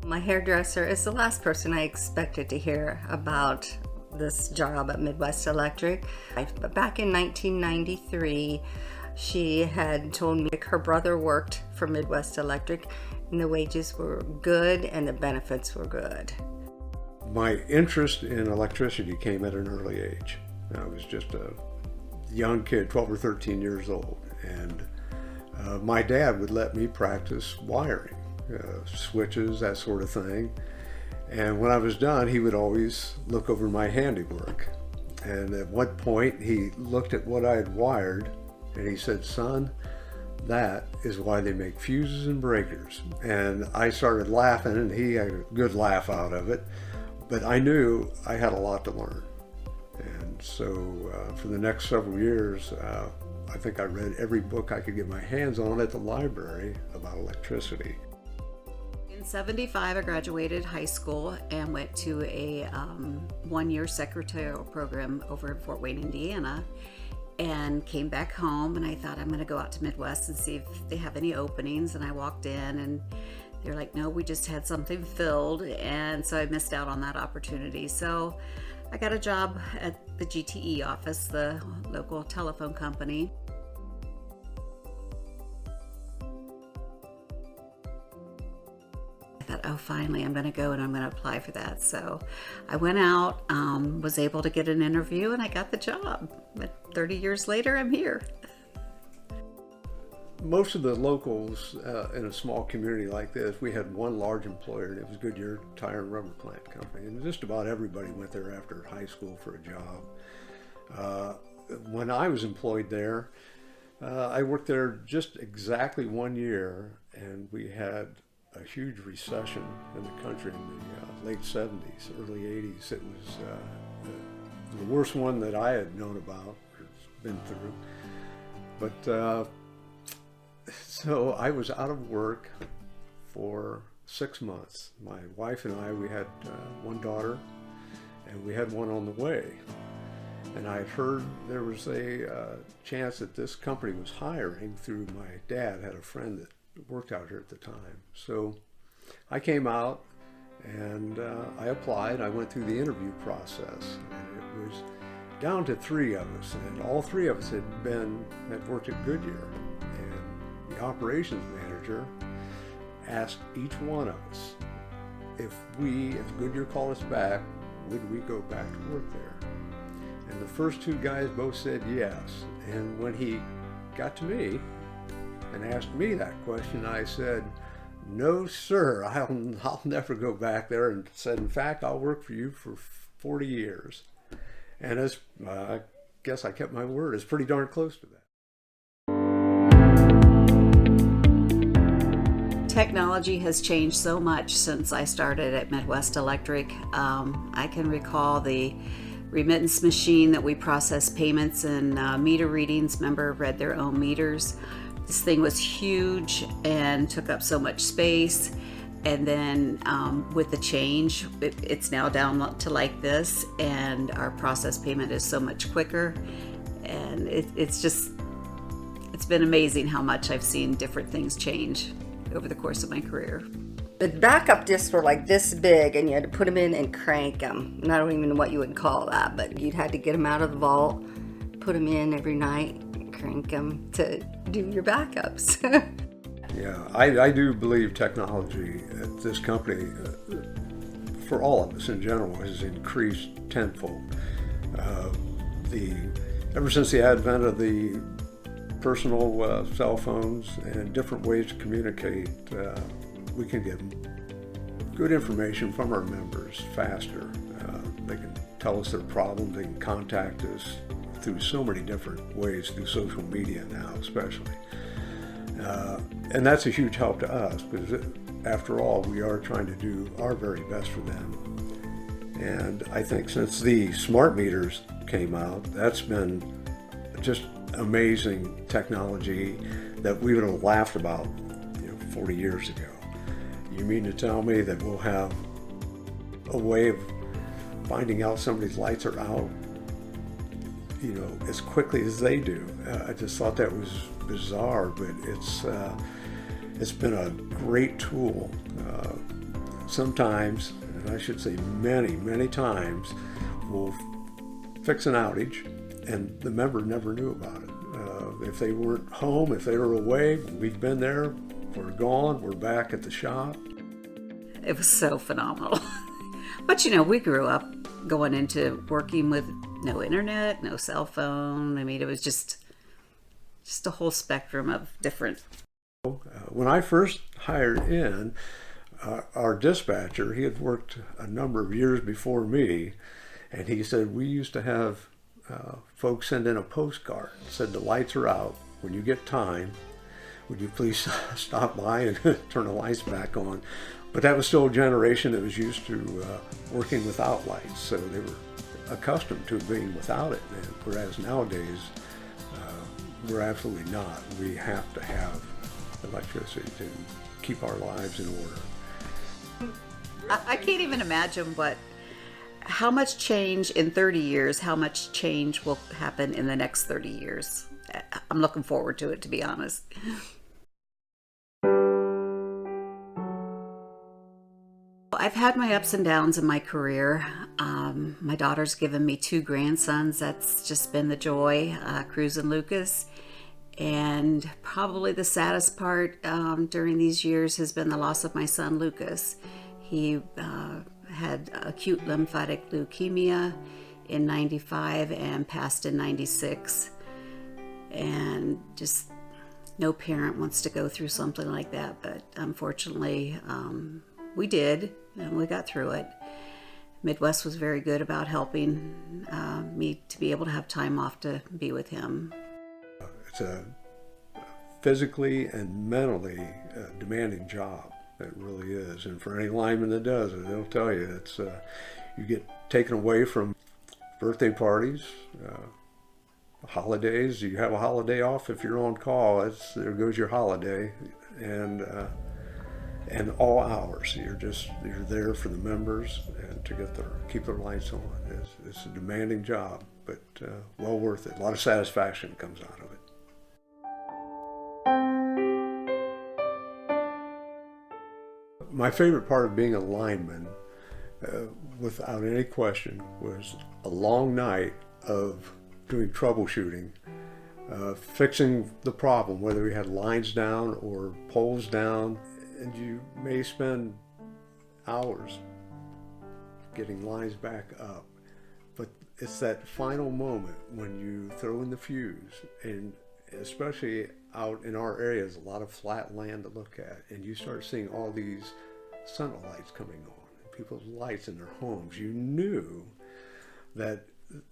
My hairdresser is the last person I expected to hear about this job at Midwest Electric. Back in 1993, she had told me her brother worked for Midwest Electric and the wages were good and the benefits were good. My interest in electricity came at an early age. I was just a young kid, 12 or 13 years old, and my dad would let me practice wiring, switches, that sort of thing. And when I was done, he would always look over my handiwork. And at one point, he looked at what I had wired and he said, "Son, that is why they make fuses and breakers." And I started laughing and he had a good laugh out of it, but I knew I had a lot to learn. And so for the next several years, I think I read every book I could get my hands on at the library about electricity. In '75, I graduated high school and went to a one-year secretarial program over in Fort Wayne, Indiana, and came back home, and I thought I'm going to go out to Midwest and see if they have any openings. And I walked in and they're like, "No, we just had something filled," and so I missed out on that opportunity. So I got a job at the GTE office, the local telephone company. I thought, oh, finally, I'm going to go and I'm going to apply for that. So I went out, was able to get an interview, and I got the job. But 30 years later, I'm here. Most of the locals in a small community like this, we had one large employer, and it was Goodyear Tire and Rubber Plant Company. And just about everybody went there after high school for a job. When I was employed there, I worked there just exactly 1 year, and we had a huge recession in the country in the late 70s, early 80s. It was the worst one that I had known about or been through. But so I was out of work for 6 months. My wife and I, we had one daughter, and we had one on the way. And I had heard there was a chance that this company was hiring through my dad, had a friend that worked out here at the time. So I came out and I applied. I went through the interview process, and it was down to 3 of us, and all 3 of us had worked at Goodyear. And the operations manager asked each one of us if Goodyear called us back, would we go back to work there? And the first 2 guys both said yes. And when he got to me and asked me that question, I said, "No, sir, I'll never go back there," and said, "In fact, I'll work for you for 40 years. And as I guess I kept my word. It's pretty darn close to that. Technology has changed so much since I started at Midwest Electric. I can recall the remittance machine that we processed payments and meter readings. Member read their own meters. This thing was huge and took up so much space. And then with the change, it's now down to like this, and our process payment is so much quicker. And it's been amazing how much I've seen different things change over the course of my career. The backup discs were like this big, and you had to put them in and crank them. And I don't even know what you would call that, but you'd had to get them out of the vault, put them in every night, crank them to do your backups. Yeah, I do believe technology at this company, for all of us in general, has increased tenfold. Ever since the advent of the personal cell phones and different ways to communicate, we can get good information from our members faster. They can tell us their problems, they can contact us through so many different ways, through social media now especially. And that's a huge help to us, because after all, we are trying to do our very best for them. And I think since the smart meters came out, that's been just amazing technology that we would have laughed about 40 years ago. You mean to tell me that we'll have a way of finding out somebody's lights are out, as quickly as they do? I just thought that was bizarre, but it's been a great tool. sometimes, and I should say many, many times, we'll fix an outage and the member never knew about it. If they weren't home, if they were away, we've been there, we're gone, we're back at the shop. It was so phenomenal. But we grew up going into working with no internet, no cell phone. I mean, it was just a whole spectrum of different. When I first hired in, our dispatcher, he had worked a number of years before me, and he said, we used to have folks send in a postcard. It said, the lights are out. When you get time, would you please stop by and turn the lights back on? But that was still a generation that was used to working without lights, so they were accustomed to being without it. And whereas nowadays, we're absolutely not. We have to have electricity to keep our lives in order. I can't even imagine how much change in 30 years, how much change will happen in the next 30 years. I'm looking forward to it, to be honest. I've had my ups and downs in my career. My daughter's given me 2 grandsons. That's just been the joy, Cruz and Lucas. And probably the saddest part during these years has been the loss of my son, Lucas. He had acute lymphatic leukemia in 95 and passed in 96. And just no parent wants to go through something like that, but unfortunately we did, and we got through it. Midwest was very good about helping me to be able to have time off to be with him. It's a physically and mentally demanding job. It really is. And for any lineman that does it, they'll tell you it's you get taken away from birthday parties, holidays. You have a holiday off if you're on call. There goes your holiday, and all hours. You're there for the members and to keep their lights on. It's a demanding job, but well worth it. A lot of satisfaction comes out of it. My favorite part of being a lineman, without any question, was a long night of doing troubleshooting, fixing the problem, whether we had lines down or poles down. And you may spend hours getting lines back up, but it's that final moment when you throw in the fuse, and especially out in our area, there's a lot of flat land to look at, and you start seeing all these sentinel lights coming on, and people's lights in their homes. You knew that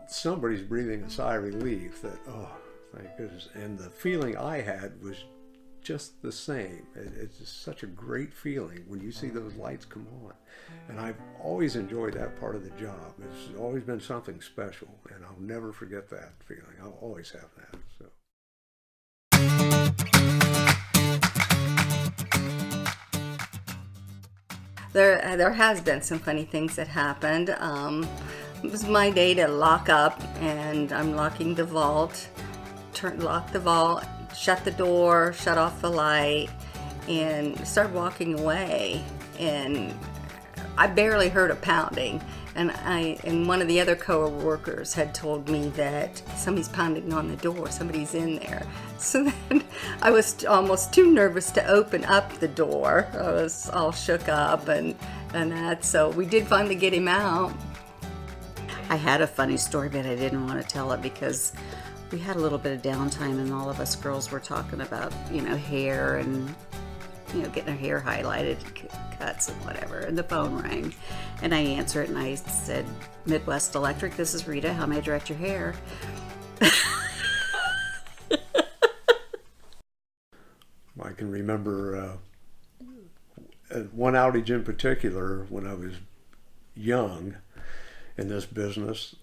somebody's breathing a sigh of relief, that, oh, thank goodness. And the feeling I had was just the same. It's just such a great feeling when you see those lights come on. And I've always enjoyed that part of the job. It's always been something special, and I'll never forget that feeling. I'll always have that. So. There has been some funny things that happened. It was my day to lock up, and I'm locking the vault, lock the vault, shut the door, shut off the light, and start walking away. And I barely heard a pounding. And one of the other co-workers had told me that somebody's pounding on the door, somebody's in there. So then I was almost too nervous to open up the door. I was all shook up and that. So we did finally get him out. I had a funny story, but I didn't want to tell it because we had a little bit of downtime, and all of us girls were talking about, hair and, getting our hair highlighted, cuts and whatever. And the phone rang, and I answered it, and I said, "Midwest Electric, this is Rita. How may I direct your hair?" I can remember one outage in particular when I was young in this business,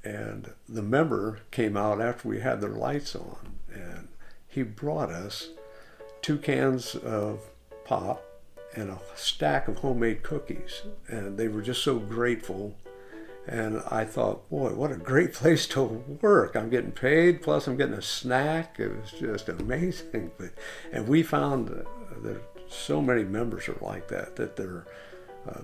and the member came out after we had their lights on, and he brought us 2 cans of pop and a stack of homemade cookies, and they were just so grateful. And I thought, boy, what a great place to work. I'm getting paid, plus I'm getting a snack. It was just amazing. And we found that so many members are like that they're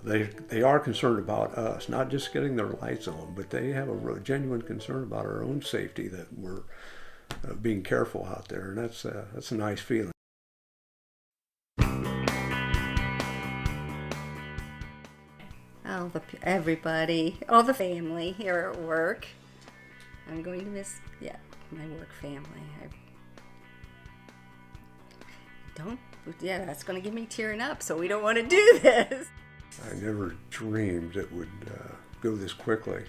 they are concerned about us, not just getting their lights on, but they have a genuine concern about our own safety, that we're being careful out there, and that's a nice feeling. Everybody, all the family here at work. I'm going to miss, my work family. That's going to get me tearing up, so we don't want to do this. I never dreamed it would go this quickly.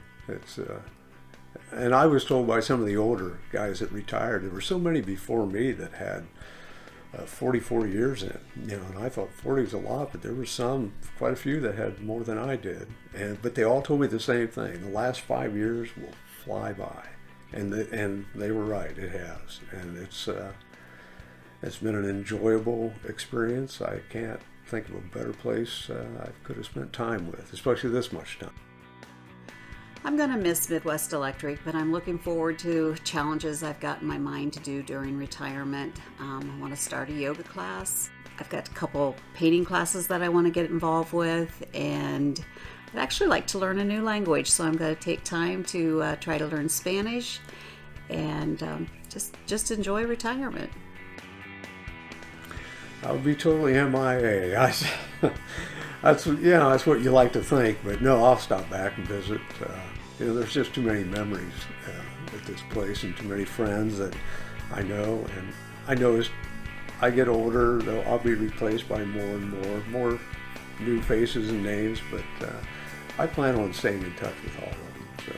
And I was told by some of the older guys that retired, there were so many before me that had 44 years in, and I thought 40 was a lot, but there were quite a few that had more than I did. But they all told me the same thing: the last 5 years will fly by, and they were right. It has, and it's been an enjoyable experience. I can't think of a better place I could have spent time with, especially this much time. I'm going to miss Midwest Electric, but I'm looking forward to challenges I've got in my mind to do during retirement. I want to start a yoga class. I've got a couple painting classes that I want to get involved with, and I'd actually like to learn a new language, so I'm going to take time to try to learn Spanish and just enjoy retirement. I would be totally MIA. That's what you like to think, but no, I'll stop back and visit. There's just too many memories at this place, and too many friends that I know. And I know as I get older, I'll be replaced by more and more new faces and names. But I plan on staying in touch with all of them. So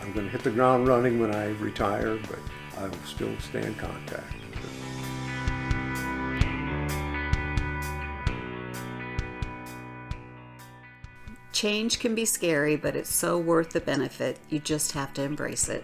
I'm going to hit the ground running when I retire, but I will still stay in contact. Change can be scary, but it's so worth the benefit. You just have to embrace it.